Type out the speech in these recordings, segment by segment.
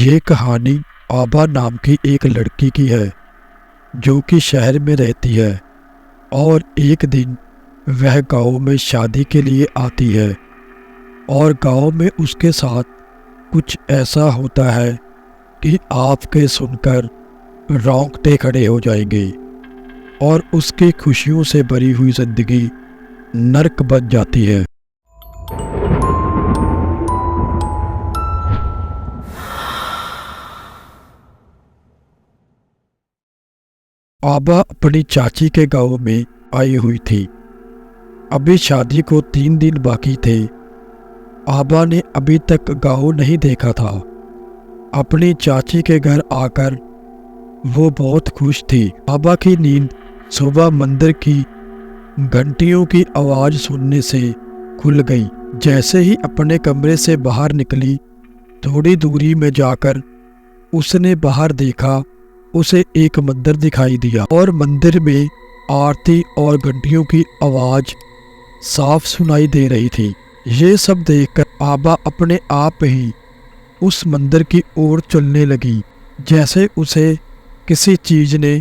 ये कहानी आबा नाम की एक लड़की की है जो कि शहर में रहती है और एक दिन वह गांव में शादी के लिए आती है और गांव में उसके साथ कुछ ऐसा होता है कि आपके सुनकर रोंगटे खड़े हो जाएंगे और उसकी खुशियों से भरी हुई जिंदगी नर्क बन जाती है। आबा अपनी चाची के गांव में आई हुई थी। अभी शादी को 3 दिन बाकी थे। आबा ने अभी तक गांव नहीं देखा था। अपनी चाची के घर आकर वो बहुत खुश थी। आबा की नींद सुबह मंदिर की घंटियों की आवाज़ सुनने से खुल गई। जैसे ही अपने कमरे से बाहर निकली, थोड़ी दूरी में जाकर उसने बाहर देखा। उसे एक मंदिर दिखाई दिया और मंदिर में आरती और घंटियों की आवाज़ साफ सुनाई दे रही थी। ये सब देखकर आबा अपने आप ही उस मंदिर की ओर चलने लगी, जैसे उसे किसी चीज़ ने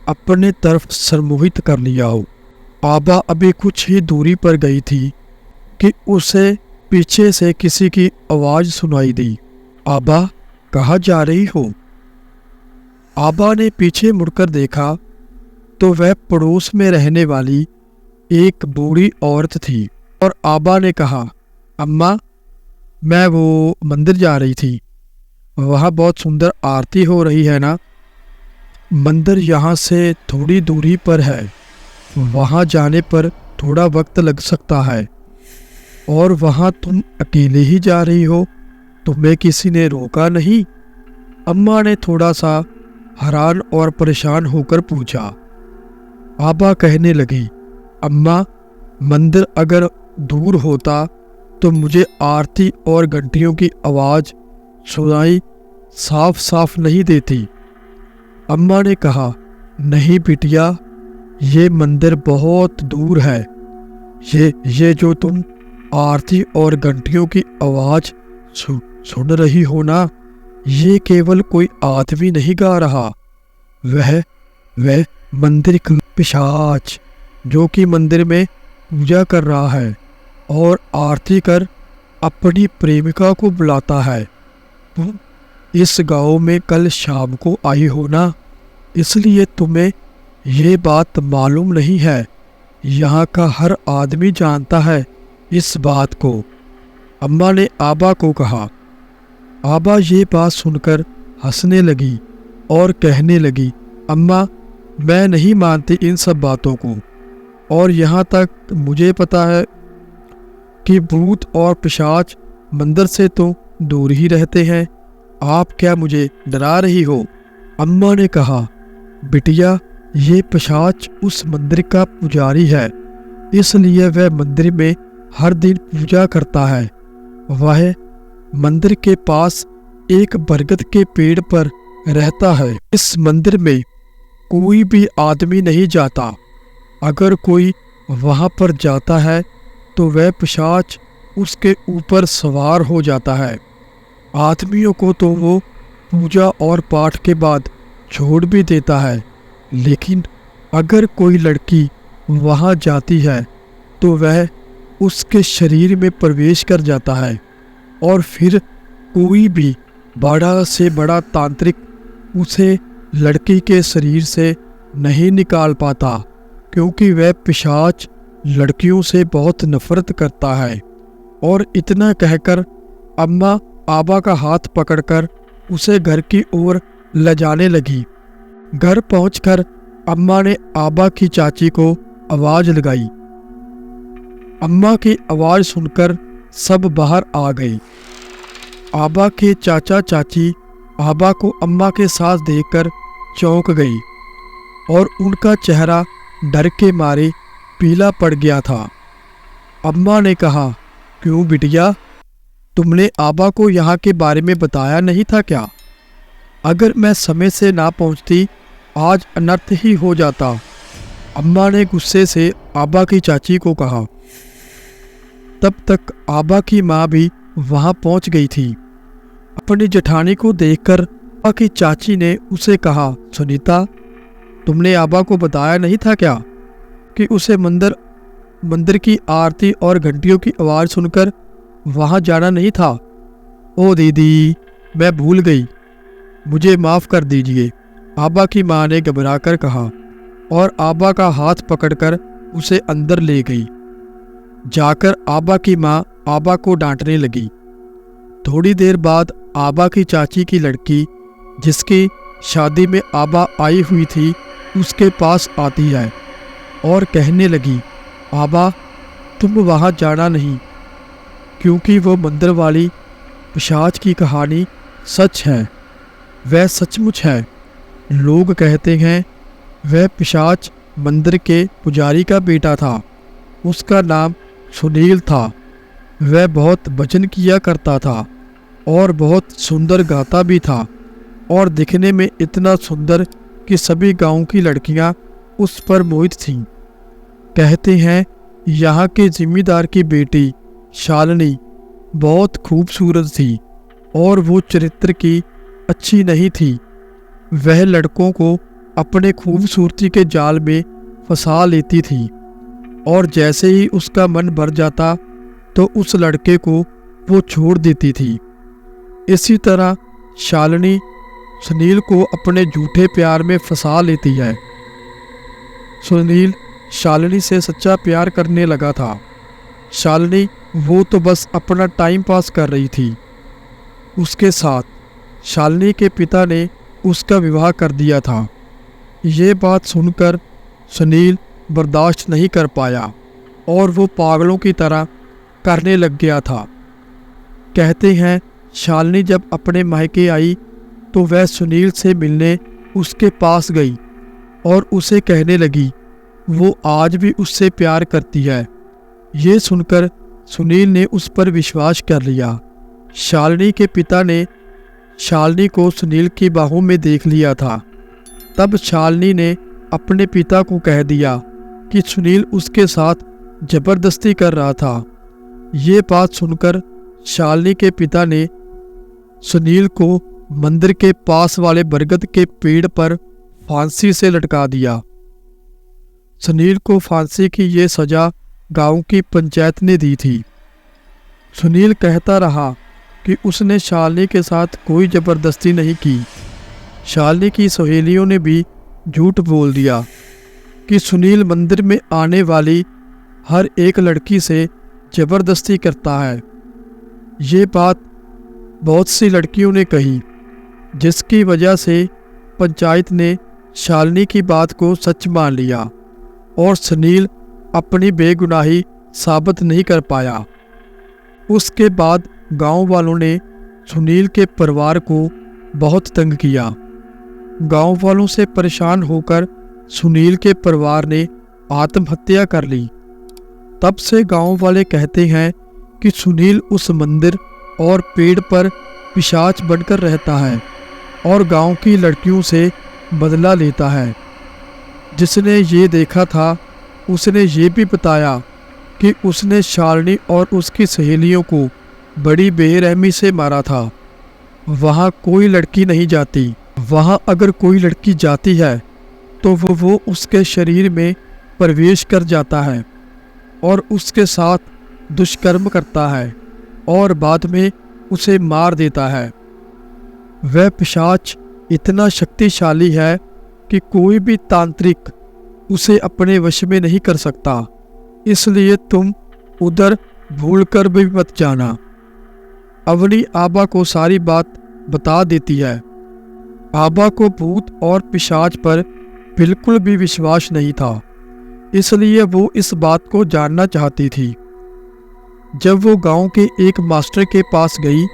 अपने तरफ सम्मोहित कर लिया हो। आबा अभी कुछ ही दूरी पर गई थी कि उसे पीछे से किसी की आवाज़ सुनाई दी। आबा, कहाँ जा रही हो? आबा ने पीछे मुड़कर देखा तो वह पड़ोस में रहने वाली एक बूढ़ी औरत थी और आबा ने कहा, अम्मा, मैं वो मंदिर जा रही थी। वहाँ बहुत सुंदर आरती हो रही है ना? मंदिर यहाँ से थोड़ी दूरी पर है। वहाँ जाने पर थोड़ा वक्त लग सकता है और वहाँ तुम अकेले ही जा रही हो, तुम्हें किसी ने रोका नहीं? अम्मा ने थोड़ा सा हैरान और परेशान होकर पूछा। आबा कहने लगी, अम्मा, मंदिर अगर दूर होता तो मुझे आरती और घंटियों की आवाज़ सुनाई साफ साफ नहीं देती। अम्मा ने कहा, नहीं बिटिया, ये मंदिर बहुत दूर है। ये जो तुम आरती और घंटियों की आवाज़ सुन रही हो ना, ये केवल कोई आदमी नहीं गा रहा। वह मंदिर का पिशाच जो कि मंदिर में पूजा कर रहा है और आरती कर अपनी प्रेमिका को बुलाता है। तुम इस गांव में कल शाम को आई हो ना, इसलिए तुम्हें ये बात मालूम नहीं है। यहाँ का हर आदमी जानता है इस बात को। अम्मा ने आबा को कहा। आबा ये बात सुनकर हंसने लगी और कहने लगी, अम्मा, मैं नहीं मानती इन सब बातों को, और यहाँ तक मुझे पता है कि भूत और पिशाच मंदिर से तो दूर ही रहते हैं। आप क्या मुझे डरा रही हो? अम्मा ने कहा, बिटिया, ये पिशाच उस मंदिर का पुजारी है, इसलिए वह मंदिर में हर दिन पूजा करता है। वह मंदिर के पास एक बरगद के पेड़ पर रहता है। इस मंदिर में कोई भी आदमी नहीं जाता। अगर कोई वहां पर जाता है तो वह पिशाच उसके ऊपर सवार हो जाता है। आदमियों को तो वो पूजा और पाठ के बाद छोड़ भी देता है, लेकिन अगर कोई लड़की वहां जाती है तो वह उसके शरीर में प्रवेश कर जाता है और फिर कोई भी बड़ा से बड़ा तांत्रिक उसे लड़की के शरीर से नहीं निकाल पाता, क्योंकि वह पिशाच लड़कियों से बहुत नफरत करता है। और इतना कहकर अम्मा आबा का हाथ पकड़कर उसे घर की ओर ले जाने लगी। घर पहुंचकर अम्मा ने आबा की चाची को आवाज लगाई। अम्मा की आवाज सुनकर सब बाहर आ गई। आबा के चाचा चाची आबा को अम्मा के साथ देखकर चौंक गई और उनका चेहरा डर के मारे पीला पड़ गया था। अम्मा ने कहा, क्यों बिटिया, तुमने आबा को यहाँ के बारे में बताया नहीं था क्या? अगर मैं समय से ना पहुँचती आज अनर्थ ही हो जाता। अम्मा ने गुस्से से आबा की चाची को कहा। तब तक आबा की माँ भी वहाँ पहुँच गई थी। अपनी जेठानी को देखकर आबा की चाची ने उसे कहा, सुनीता, तुमने आबा को बताया नहीं था क्या कि उसे मंदिर की आरती और घंटियों की आवाज़ सुनकर वहां जाना नहीं था? ओ दीदी, मैं भूल गई, मुझे माफ़ कर दीजिए, आबा की माँ ने घबराकर कहा और आबा का हाथ पकड़कर उसे अंदर ले गई। जाकर आबा की माँ आबा को डांटने लगी। थोड़ी देर बाद आबा की चाची की लड़की, जिसकी शादी में आबा आई हुई थी, उसके पास आती है और कहने लगी, आबा, तुम वहाँ जाना नहीं, क्योंकि वो मंदिर वाली पिशाच की कहानी सच है। वह सचमुच है। लोग कहते हैं वह पिशाच मंदिर के पुजारी का बेटा था। उसका नाम सुनील था। वह बहुत भजन किया करता था और बहुत सुंदर गाता भी था और दिखने में इतना सुंदर कि सभी गांव की लड़कियां उस पर मोहित थीं। कहते हैं यहाँ के जिम्मेदार की बेटी शालिनी बहुत खूबसूरत थी और वो चरित्र की अच्छी नहीं थी। वह लड़कों को अपने खूबसूरती के जाल में फंसा लेती थी और जैसे ही उसका मन भर जाता तो उस लड़के को वो छोड़ देती थी। इसी तरह शालिनी सुनील को अपने झूठे प्यार में फंसा लेती है। सुनील शालिनी से सच्चा प्यार करने लगा था। शालिनी वो तो बस अपना टाइम पास कर रही थी उसके साथ। शालिनी के पिता ने उसका विवाह कर दिया था। ये बात सुनकर सुनील बर्दाश्त नहीं कर पाया और वो पागलों की तरह करने लग गया था। कहते हैं शालिनी जब अपने मायके आई तो वह सुनील से मिलने उसके पास गई और उसे कहने लगी वो आज भी उससे प्यार करती है। ये सुनकर सुनील ने उस पर विश्वास कर लिया। शालिनी के पिता ने शालिनी को सुनील की बाहों में देख लिया था। तब शालिनी ने अपने पिता को कह दिया कि सुनील उसके साथ जबरदस्ती कर रहा था। ये बात सुनकर शालिनी के पिता ने सुनील को मंदिर के पास वाले बरगद के पेड़ पर फांसी से लटका दिया। सुनील को फांसी की ये सजा गांव की पंचायत ने दी थी। सुनील कहता रहा कि उसने शालिनी के साथ कोई जबरदस्ती नहीं की। शालिनी की सहेलियों ने भी झूठ बोल दिया कि सुनील मंदिर में आने वाली हर एक लड़की से जबरदस्ती करता है। ये बात बहुत सी लड़कियों ने कही, जिसकी वजह से पंचायत ने शालिनी की बात को सच मान लिया और सुनील अपनी बेगुनाही साबित नहीं कर पाया। उसके बाद गांव वालों ने सुनील के परिवार को बहुत तंग किया। गांव वालों से परेशान होकर सुनील के परिवार ने आत्महत्या कर ली। तब से गांव वाले कहते हैं कि सुनील उस मंदिर और पेड़ पर पिशाच बनकर रहता है और गांव की लड़कियों से बदला लेता है। जिसने ये देखा था उसने ये भी बताया कि उसने शालिनी और उसकी सहेलियों को बड़ी बेरहमी से मारा था। वहाँ कोई लड़की नहीं जाती। वहाँ अगर कोई लड़की जाती है तो वो उसके शरीर में प्रवेश कर जाता है और उसके साथ दुष्कर्म करता है और बाद में उसे मार देता है। वह पिशाच इतना शक्तिशाली है कि कोई भी तांत्रिक उसे अपने वश में नहीं कर सकता। इसलिए तुम उधर भूलकर भी मत जाना। अवनी आबा को सारी बात बता देती है। आबा को भूत और पिशाच पर बिल्कुल भी विश्वास नहीं था, इसलिए वो इस बात को जानना चाहती थी। जब वो गांव के एक मास्टर के पास गई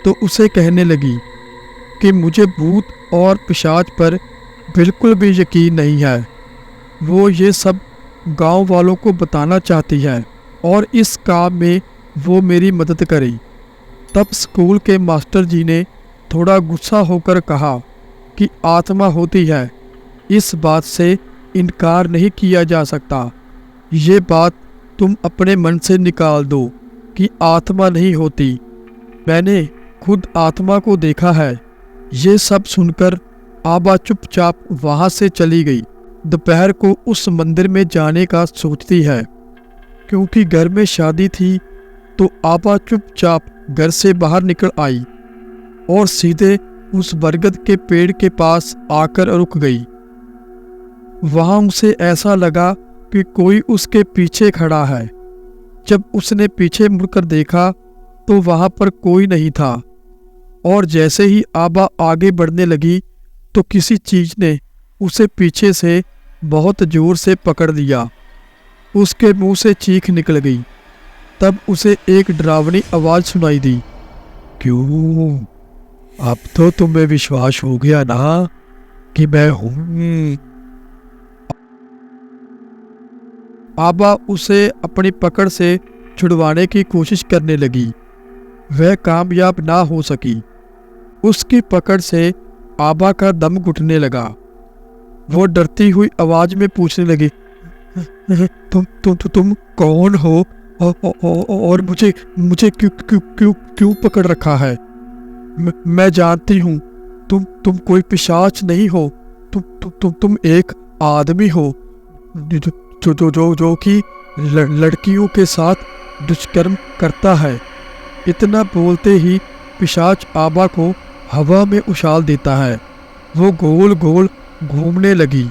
तो उसे कहने लगी कि मुझे भूत और पिशाच पर बिल्कुल भी यकीन नहीं है। वो ये सब गांव वालों को बताना चाहती है और इस काम में वो मेरी मदद करे। तब स्कूल के मास्टर जी ने थोड़ा गुस्सा होकर कहा कि आत्मा होती है, इस बात से इनकार नहीं किया जा सकता। ये बात तुम अपने मन से निकाल दो कि आत्मा नहीं होती। मैंने खुद आत्मा को देखा है। ये सब सुनकर आबा चुपचाप वहां से चली गई। दोपहर को उस मंदिर में जाने का सोचती है। क्योंकि घर में शादी थी तो आबा चुपचाप घर से बाहर निकल आई और सीधे उस बरगद के पेड़ के पास आकर रुक गई। वहां उसे ऐसा लगा कि कोई उसके पीछे खड़ा है। जब उसने पीछे मुड़कर देखा तो वहां पर कोई नहीं था और जैसे ही आबा आगे बढ़ने लगी तो किसी चीज ने उसे पीछे से बहुत जोर से पकड़ लिया। उसके मुंह से चीख निकल गई। तब उसे एक डरावनी आवाज सुनाई दी। क्यों, अब तो तुम्हें विश्वास हो गया ना कि मैं हूं। आबा उसे अपनी पकड़ से छुड़वाने की कोशिश करने लगी। वह कामयाब ना हो सकी। उसकी पकड़ से आबा का दम घुटने लगा। वो डरती हुई आवाज में पूछने लगी, तुम कौन हो और मुझे क्यों पकड़ रखा है? मैं जानती हूँ तुम कोई पिशाच नहीं हो। तुम एक आदमी हो जो कि लड़कियों के साथ दुष्कर्म करता है। इतना बोलते ही पिशाच आबा को हवा में उछाल देता है। वो गोल गोल घूमने लगी।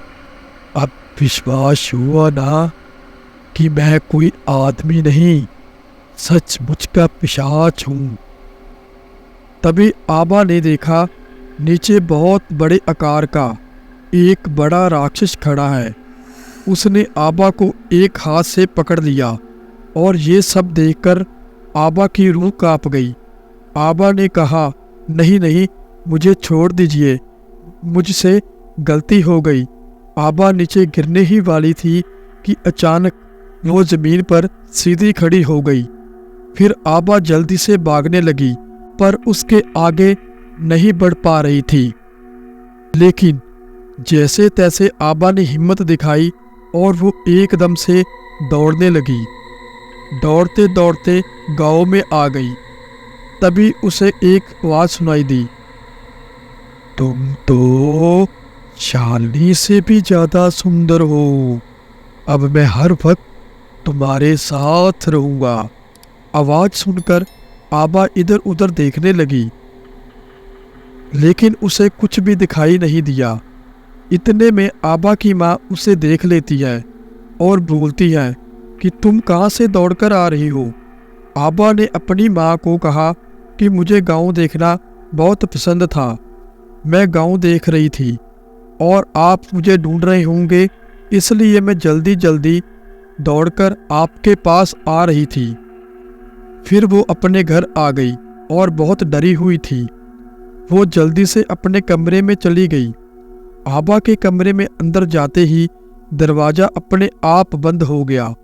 अब विश्वास हुआ ना कि मैं कोई आदमी नहीं, सचमुच का पिशाच हूँ। तभी आबा ने देखा नीचे बहुत बड़े आकार का एक बड़ा राक्षस खड़ा है। उसने आबा को एक हाथ से पकड़ लिया और ये सब देखकर आबा की रूह कांप गई। आबा ने कहा, नहीं नहीं, मुझे छोड़ दीजिए, मुझसे गलती हो गई। आबा नीचे गिरने ही वाली थी कि अचानक वो जमीन पर सीधी खड़ी हो गई। फिर आबा जल्दी से भागने लगी पर उसके आगे नहीं बढ़ पा रही थी। लेकिन जैसे तैसे आबा ने हिम्मत दिखाई और वो एकदम से दौड़ने लगी। दौड़ते दौड़ते गांव में आ गई। तभी उसे एक आवाज सुनाई दी, तुम तो शालिनी से भी ज्यादा सुंदर हो। अब मैं हर वक्त तुम्हारे साथ रहूंगा। आवाज सुनकर आबा इधर उधर देखने लगी, लेकिन उसे कुछ भी दिखाई नहीं दिया। इतने में आबा की माँ उसे देख लेती है और बोलती है कि तुम कहाँ से दौड़कर आ रही हो। आबा ने अपनी माँ को कहा कि मुझे गांव देखना बहुत पसंद था। मैं गांव देख रही थी और आप मुझे ढूंढ रहे होंगे, इसलिए मैं जल्दी जल्दी दौड़कर आपके पास आ रही थी। फिर वो अपने घर आ गई और बहुत डरी हुई थी। वो जल्दी से अपने कमरे में चली गई। आबा के कमरे में अंदर जाते ही दरवाजा अपने आप बंद हो गया।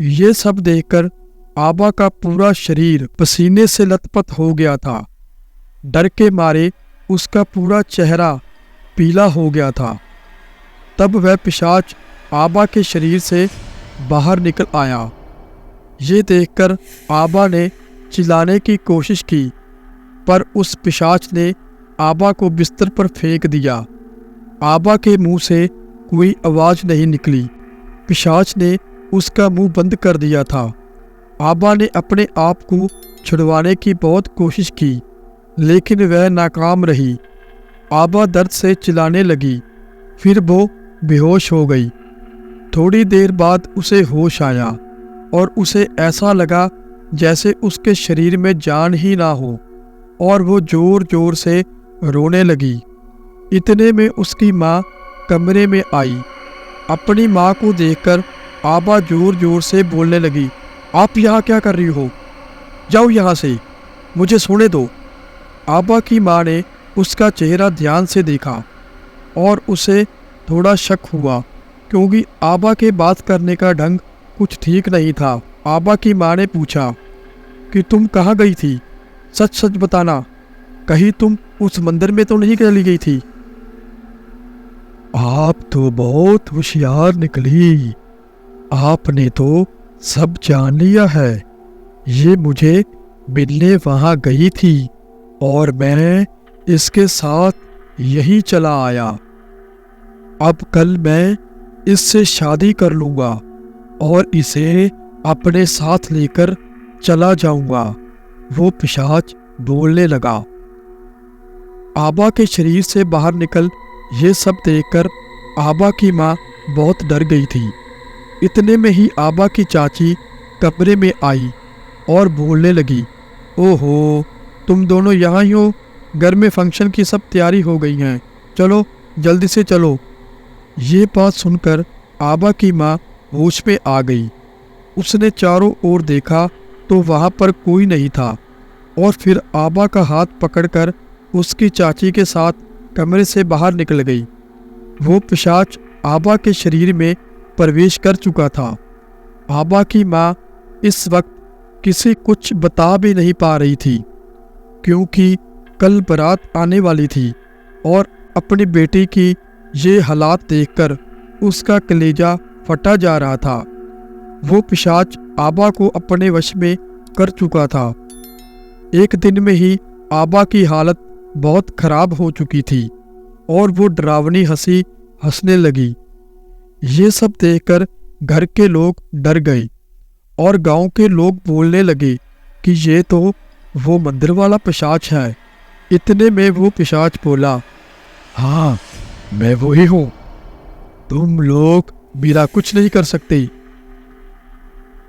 ये सब देखकर आबा का पूरा शरीर पसीने से लथपथ हो गया था। डर के मारे उसका पूरा चेहरा पीला हो गया था। तब वह पिशाच आबा के शरीर से बाहर निकल आया। ये देखकर आबा ने चिल्लाने की कोशिश की, पर उस पिशाच ने आबा को बिस्तर पर फेंक दिया। आबा के मुंह से कोई आवाज नहीं निकली। पिशाच ने उसका मुंह बंद कर दिया था। आबा ने अपने आप को छुड़वाने की बहुत कोशिश की, लेकिन वह नाकाम रही। आबा दर्द से चिल्लाने लगी। फिर वो बेहोश हो गई। थोड़ी देर बाद उसे होश आया और उसे ऐसा लगा जैसे उसके शरीर में जान ही ना हो, और वो जोर जोर से रोने लगी। इतने में उसकी माँ कमरे में आई। अपनी माँ को देखकर आबा जोर जोर से बोलने लगी, आप यहाँ क्या कर रही हो? जाओ यहाँ से, मुझे सोने दो। आबा की माँ ने उसका चेहरा ध्यान से देखा और उसे थोड़ा शक हुआ, क्योंकि आबा के बात करने का ढंग कुछ ठीक नहीं था। आबा की माँ ने पूछा कि तुम कहाँ गई थी? सच सच बताना, कहीं तुम उस मंदिर में तो नहीं चली गई थी? आप तो बहुत होशियार निकली। आपने तो सब जान लिया है। ये मुझे मिलने वहां गई थी और मैं इसके साथ यहीं चला आया। अब कल मैं इससे शादी कर लूँगा और इसे अपने साथ लेकर चला जाऊँगा। वो पिशाच बोलने लगा। आबा के शरीर से बाहर निकल ये सब देखकर आबा की माँ बहुत डर गई थी। इतने में ही आबा की चाची कमरे में आई और बोलने लगी, ओहो, तुम दोनों यहाँ ही हो? घर में फंक्शन की सब तैयारी हो गई हैं, चलो जल्दी से चलो। ये बात सुनकर आबा की माँ होश में आ गई। उसने चारों ओर देखा तो वहाँ पर कोई नहीं था और फिर आबा का हाथ पकड़कर उसकी चाची के साथ कमरे से बाहर निकल गई। वो पिशाच आबा के शरीर में प्रवेश कर चुका था। आबा की माँ इस वक्त किसी कुछ बता भी नहीं पा रही थी, क्योंकि कल बारात आने वाली थी और अपनी बेटी की ये हालात देखकर उसका कलेजा फटा जा रहा था। वो पिशाच आबा को अपने वश में कर चुका था। एक दिन में ही आबा की हालत बहुत खराब हो चुकी थी और वो डरावनी हंसी हंसने लगी। ये सब देखकर घर के लोग डर गए और गांव के लोग बोलने लगे कि ये तो वो मंदिर वाला पिशाच है। इतने में वो पिशाच बोला, हाँ, मैं वही हूँ, तुम लोग मेरा कुछ नहीं कर सकते।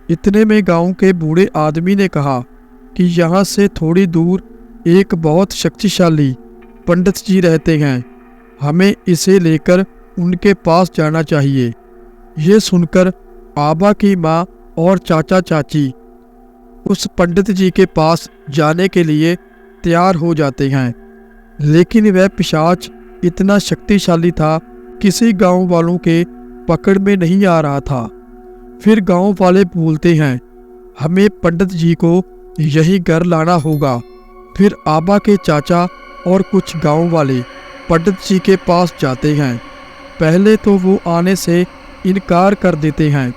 इतने में गांव के बूढ़े आदमी ने कहा कि यहाँ से थोड़ी दूर एक बहुत शक्तिशाली पंडित जी रहते हैं, हमें इसे लेकर उनके पास जाना चाहिए। ये सुनकर आबा की माँ और चाचा चाची उस पंडित जी के पास जाने के लिए तैयार हो जाते हैं, लेकिन वह पिशाच इतना शक्तिशाली था, किसी गांव वालों के पकड़ में नहीं आ रहा था। फिर गांव वाले बोलते हैं, हमें पंडित जी को यही घर लाना होगा। फिर आबा के चाचा और कुछ गांव वाले पंडित जी के पास जाते हैं। पहले तो वो आने से इनकार कर देते हैं,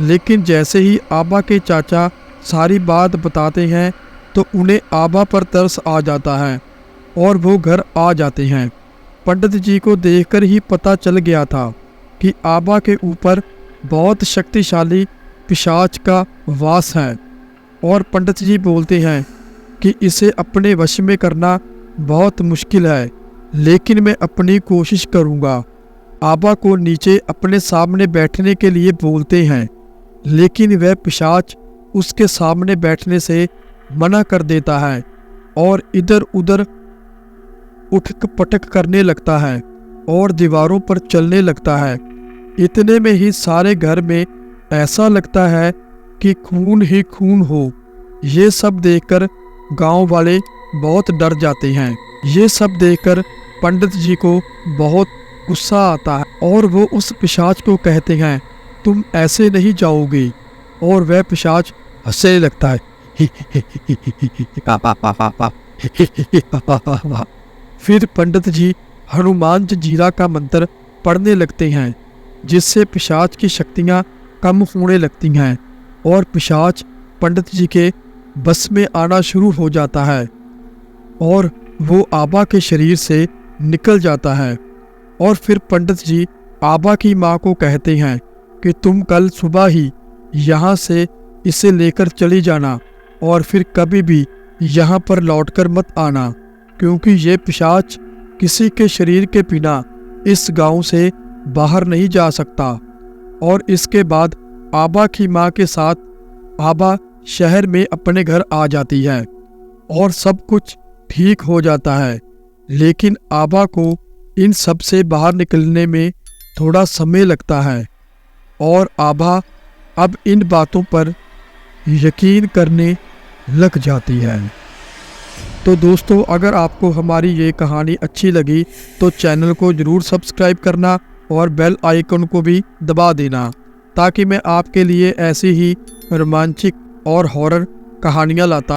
लेकिन जैसे ही आबा के चाचा सारी बात बताते हैं तो उन्हें आबा पर तरस आ जाता है और वो घर आ जाते हैं। पंडित जी को देखकर ही पता चल गया था कि आबा के ऊपर बहुत शक्तिशाली पिशाच का वास है और पंडित जी बोलते हैं कि इसे अपने वश में करना बहुत मुश्किल है, लेकिन मैं अपनी कोशिश करूँगा। आबा को नीचे अपने सामने बैठने के लिए बोलते हैं, लेकिन वह पिशाच उसके सामने बैठने से मना कर देता है और इधर उधर उठक पटक करने लगता है और दीवारों पर चलने लगता है। इतने में ही सारे घर में ऐसा लगता है कि खून ही खून हो। ये सब देखकर गांव वाले बहुत डर जाते हैं। ये सब देखकर पंडित जी को बहुत गुस्सा आता है और वो उस पिशाच को कहते हैं, तुम ऐसे नहीं जाओगे। और वह पिशाच हंसने लगता है। फिर पंडित जी हनुमान जंजीरा का मंत्र पढ़ने लगते हैं, जिससे पिशाच की शक्तियाँ कम होने लगती हैं और पिशाच पंडित जी के बस में आना शुरू हो जाता है और वो आबा के शरीर से निकल जाता है। और फिर पंडित जी आबा की माँ को कहते हैं कि तुम कल सुबह ही यहाँ से इसे लेकर चली जाना और फिर कभी भी यहाँ पर लौटकर मत आना, क्योंकि ये पिशाच किसी के शरीर के बिना इस गांव से बाहर नहीं जा सकता। और इसके बाद आबा की माँ के साथ आबा शहर में अपने घर आ जाती है और सब कुछ ठीक हो जाता है। लेकिन आबा को इन सब से बाहर निकलने में थोड़ा समय लगता है और आबा अब इन बातों पर यकीन करने लग जाती है। तो दोस्तों, अगर आपको हमारी ये कहानी अच्छी लगी तो चैनल को ज़रूर सब्सक्राइब करना और बेल आइकन को भी दबा देना, ताकि मैं आपके लिए ऐसी ही रोमांचक और हॉरर कहानियाँ लाता